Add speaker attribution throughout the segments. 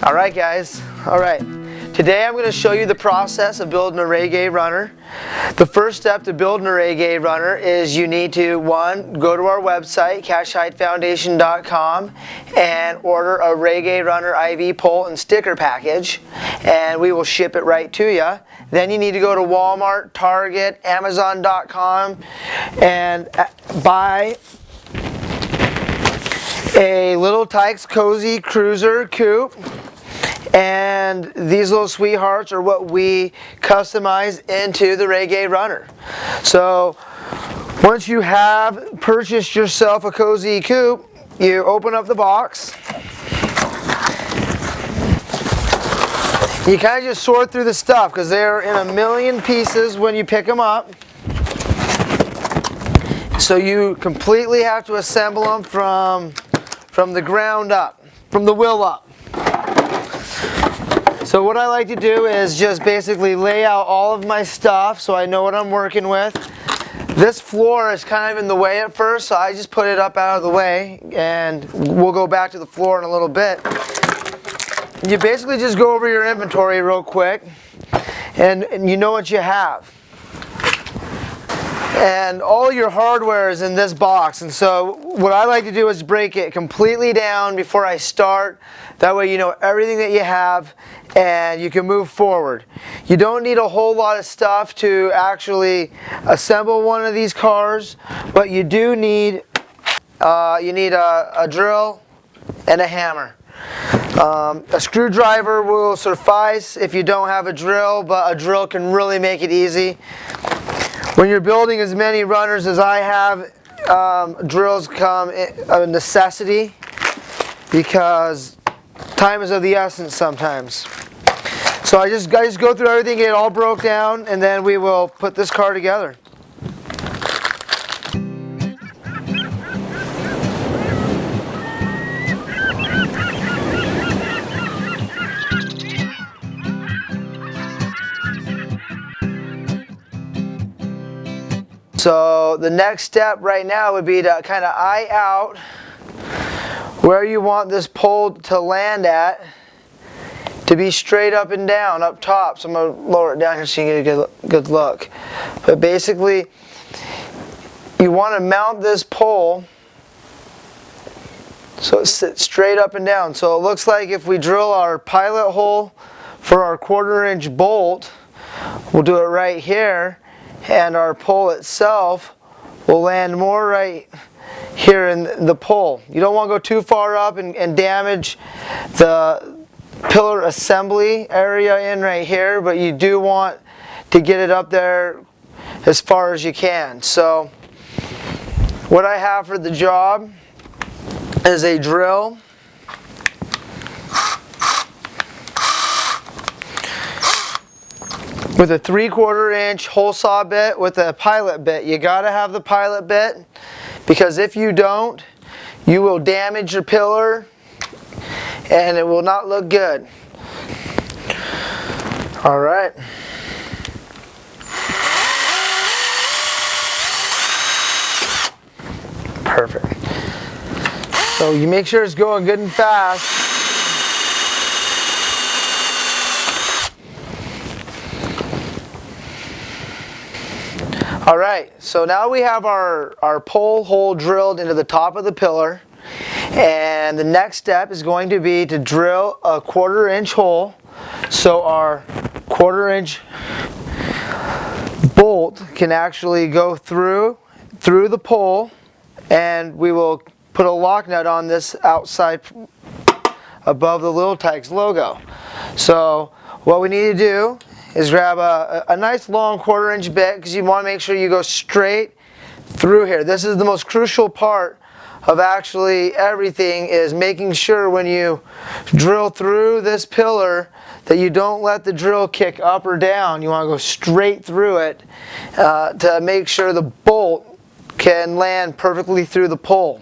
Speaker 1: Alright guys, alright. Today I'm going to show you the process of building a Reggae Runner. The first step to building a Reggae Runner is you need to, one, go to our website, CashHydeFoundation.com, and order a Reggae Runner IV pole and sticker package, and we will ship it right to you. Then you need to go to Walmart, Target, Amazon.com, and buy a Little Tykes Cozy Cruiser Coupe. And these little sweethearts are what we customize into the Reggae Runner. So once you have purchased yourself a cozy coupe, you open up the box. You kind of just sort through the stuff because they're in a million pieces when you pick them up. So you completely have to assemble them from the ground up, from the wheel up. So what I like to do is just basically lay out all of my stuff so I know what I'm working with. This floor is kind of in the way at first, so I just put it up out of the way, and we'll go back to the floor in a little bit. You basically just go over your inventory real quick, and you know what you have. And all your hardware is in this box, and so what I like to do is break it completely down before I start. That way you know everything that you have and you can move forward. You don't need a whole lot of stuff to actually assemble one of these cars, but you do need a drill and a hammer. A screwdriver will suffice if you don't have a drill, but a drill can really make it easy. When you're building as many runners as I have, drills come a necessity because time is of the essence sometimes. So I just go through everything, get it all broke down, and then we will put this car together. So the next step right now would be to kind of eye out where you want this pole to land at, to be straight up and down up top. So I'm going to lower it down here so you get a good look. But basically you want to mount this pole so it sits straight up and down. So it looks like if we drill our pilot hole for our 1/4 inch bolt, we'll do it right here, and our pole itself will land more right here in the pole. You don't want to go too far up and damage the pillar assembly area in right here, but you do want to get it up there as far as you can. So what I have for the job is a drill, with a 3/4 inch hole saw bit with a pilot bit. You gotta have the pilot bit, because if you don't, you will damage your pillar and it will not look good. Alright. Perfect. So you make sure it's going good and fast. Alright, so now we have our pole hole drilled into the top of the pillar, and the next step is going to be to drill a 1/4 inch hole so our 1/4 inch bolt can actually go through the pole, and we will put a lock nut on this outside above the Little Tykes logo. So what we need to do is grab a nice long 1/4 inch bit, because you want to make sure you go straight through here. This is the most crucial part of actually everything, is making sure when you drill through this pillar that you don't let the drill kick up or down. You want to go straight through it to make sure the bolt can land perfectly through the pole.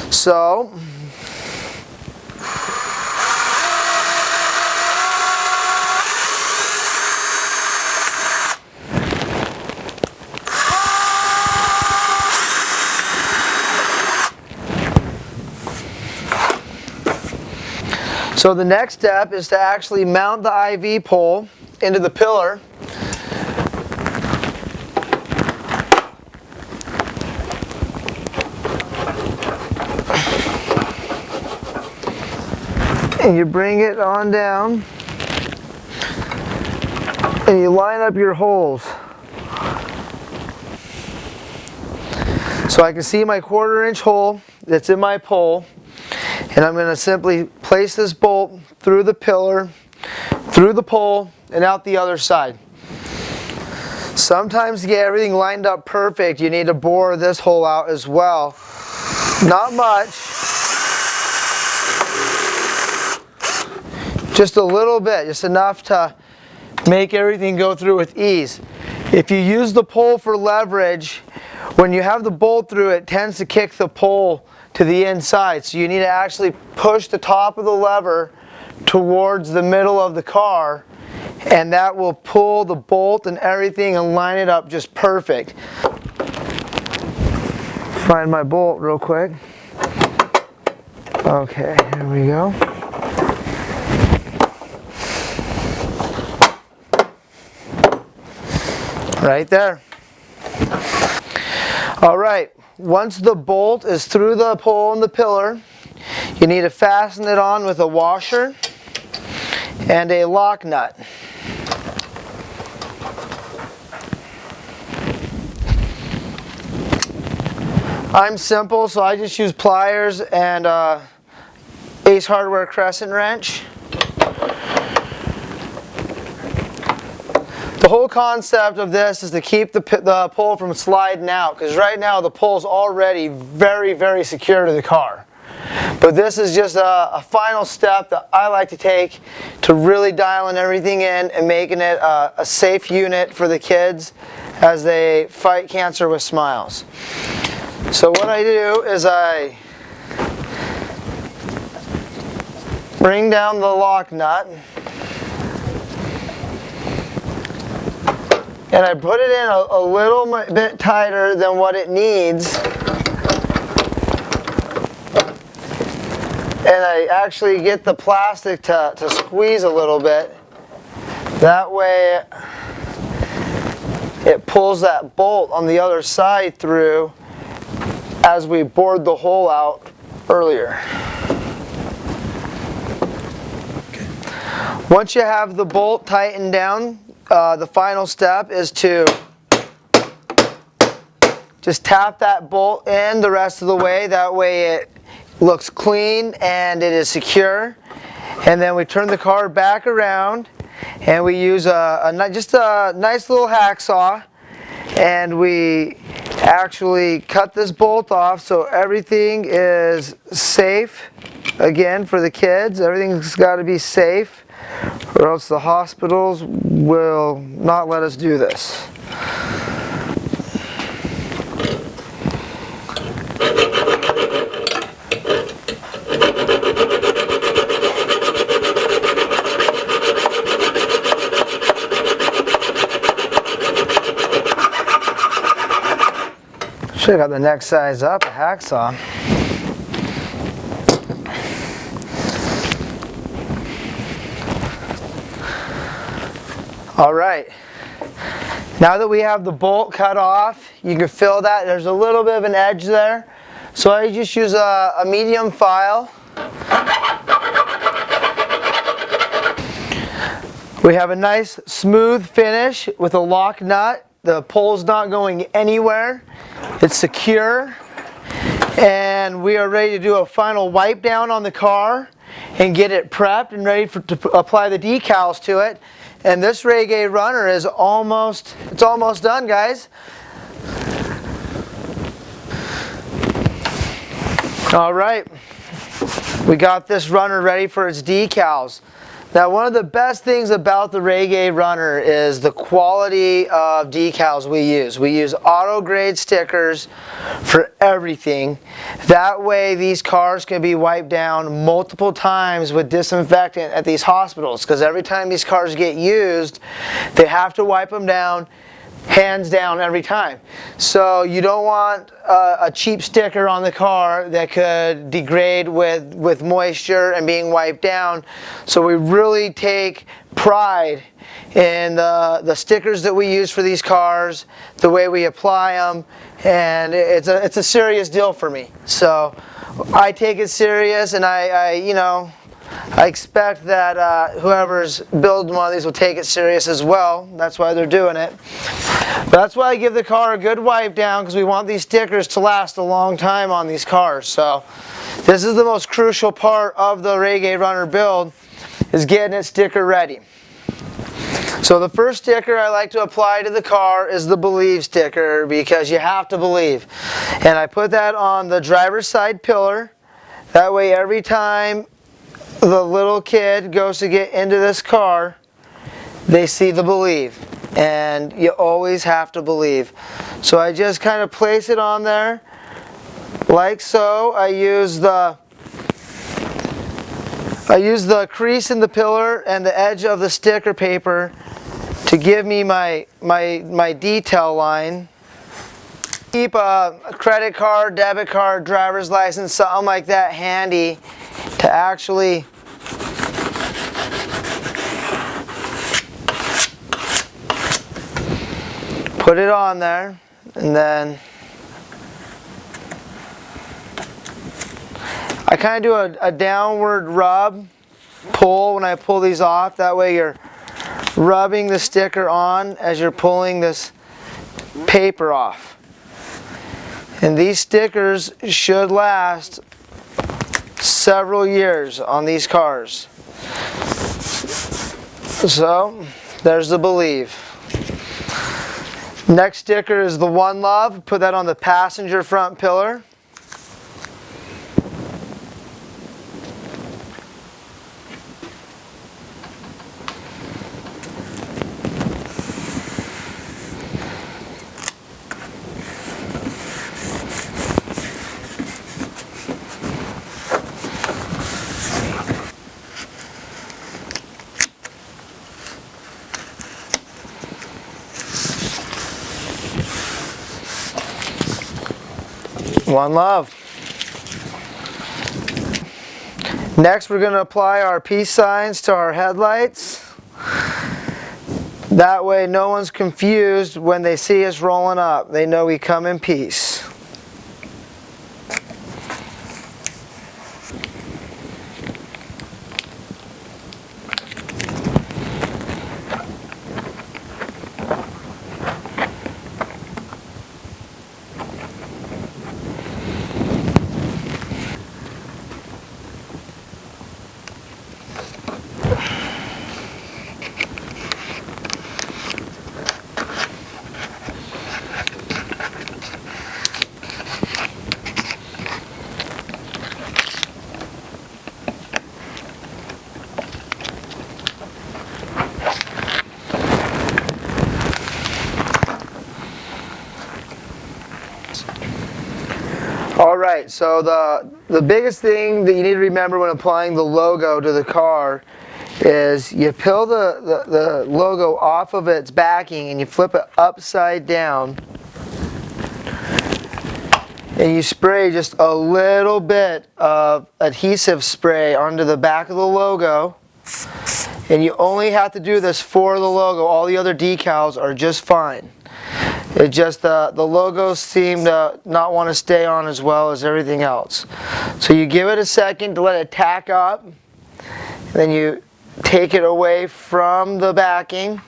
Speaker 1: So So the next step is to actually mount the IV pole into the pillar. And you bring it on down and you line up your holes. So I can see my 1/4-inch hole that's in my pole, and I'm going to simply place this bolt through the pillar, through the pole, and out the other side. Sometimes to get everything lined up perfect, you need to bore this hole out as well. Not much. Just a little bit, just enough to make everything go through with ease. If you use the pole for leverage, when you have the bolt through, it tends to kick the pole to the inside. So you need to actually push the top of the lever towards the middle of the car, and that will pull the bolt and everything and line it up just perfect. Find my bolt real quick. Okay, here we go. Right there. All right, once the bolt is through the pole and the pillar, you need to fasten it on with a washer and a lock nut. I'm simple, so I just use pliers and Ace Hardware crescent wrench. The whole concept of this is to keep the pole from sliding out, because right now the pole's already very, very secure to the car. But this is just a final step that I like to take to really dialing everything in and making it a safe unit for the kids as they fight cancer with smiles. So what I do is I bring down the lock nut, and I put it in a little bit tighter than what it needs. And I actually get the plastic to squeeze a little bit. That way it pulls that bolt on the other side through as we bored the hole out earlier. Okay. Once you have the bolt tightened down, the final step is to just tap that bolt in the rest of the way. That way it looks clean and it is secure. And then we turn the car back around and we use just a nice little hacksaw, and we actually cut this bolt off so everything is safe. Again, for the kids, everything's got to be safe, or else the hospitals will not let us do this. Should have got the next size up, a hacksaw. All right, now that we have the bolt cut off, you can feel that there's a little bit of an edge there. So I just use a medium file. We have a nice smooth finish with a lock nut. The pole's not going anywhere. It's secure. And we are ready to do a final wipe down on the car and get it prepped and ready to apply the decals to it. And this Reggae Runner is almost done, guys. All right, we got this runner ready for its decals. Now, one of the best things about the Reggae Runner is the quality of decals we use. We use auto grade stickers for everything. That way these cars can be wiped down multiple times with disinfectant at these hospitals, because every time these cars get used, they have to wipe them down, hands down every time. So you don't want a cheap sticker on the car that could degrade with moisture and being wiped down. So we really take pride in the stickers that we use for these cars, the way we apply them, and it's a serious deal for me. So I take it serious, and I expect that whoever's building one of these will take it serious as well. That's why they're doing it. But that's why I give the car a good wipe down, because we want these stickers to last a long time on these cars. So this is the most crucial part of the Reggae Runner build, is getting it sticker ready. So the first sticker I like to apply to the car is the Believe sticker, because you have to believe. And I put that on the driver's side pillar. That way every time the little kid goes to get into this car, they see the Believe. And you always have to believe. So I just kind of place it on there like so. I use the crease in the pillar and the edge of the sticker paper to give me my detail line. Keep a credit card, debit card, driver's license, something like that handy to actually put it on there. And then I kind of do a downward rub, pull when I pull these off. That way you're rubbing the sticker on as you're pulling this paper off. And these stickers should last several years on these cars. So there's the Believe. Next sticker is the One Love. Put that on the passenger front pillar. One Love. Next we're going to apply our peace signs to our headlights. That way no one's confused when they see us rolling up. They know we come in peace. Alright, so the biggest thing that you need to remember when applying the logo to the car is you peel the logo off of its backing and you flip it upside down, and you spray just a little bit of adhesive spray onto the back of the logo. And you only have to do this for the logo. All the other decals are just fine. It just the logos seem to not want to stay on as well as everything else. So you give it a second to let it tack up. Then you take it away from the backing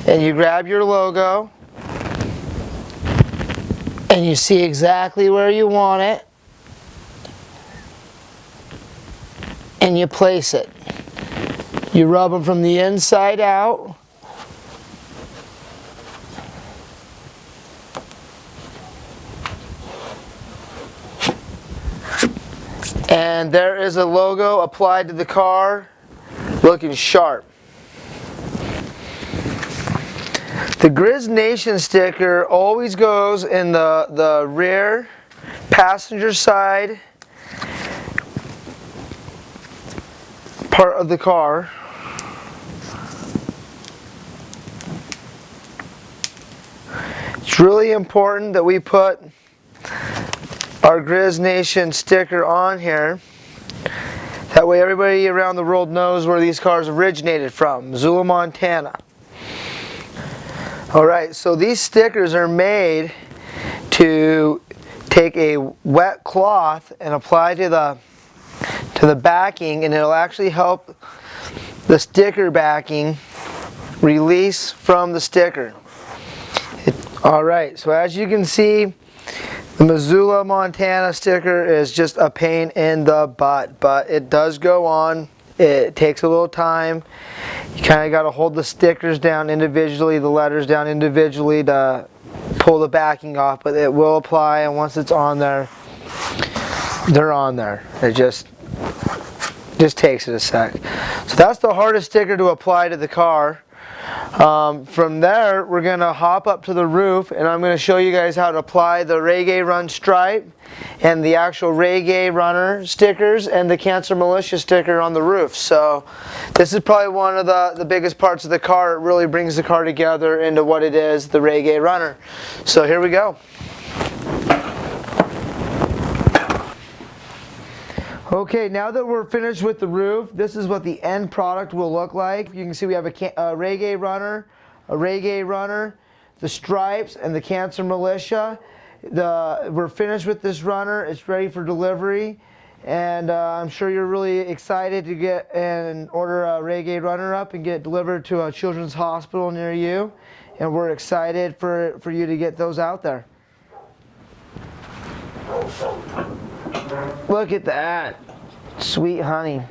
Speaker 1: and you grab your logo and you see exactly where you want it and you place it. You rub them from the inside out. And there is a logo applied to the car, looking sharp. The Grizz Nation sticker always goes in the rear passenger side part of the car. It's really important that we put our Grizz Nation sticker on here. That way everybody around the world knows where these cars originated from, Missoula, Montana. Alright, so these stickers are made to take a wet cloth and apply to the backing, and it'll actually help the sticker backing release from the sticker. Alright, so as you can see, the Missoula, Montana sticker is just a pain in the butt, but it does go on. It takes a little time. You kind of got to hold the stickers down individually, the letters down individually to pull the backing off, but it will apply, and once it's on there, they're on there. It just takes it a sec. So that's the hardest sticker to apply to the car. From there, we're going to hop up to the roof, and I'm going to show you guys how to apply the Reggae Run stripe and the actual Reggae Runner stickers and the Cancer Militia sticker on the roof. So this is probably one of the biggest parts of the car. It really brings the car together into what it is, the Reggae Runner. So here we go. Okay, now that we're finished with the roof, this is what the end product will look like. You can see we have a Reggae Runner, the stripes, and the Cancer Militia. We're finished with this runner. It's ready for delivery, and I'm sure you're really excited to get and order a Reggae Runner up and get it delivered to a children's hospital near you. And we're excited for you to get those out there. Look at that. Sweet honey.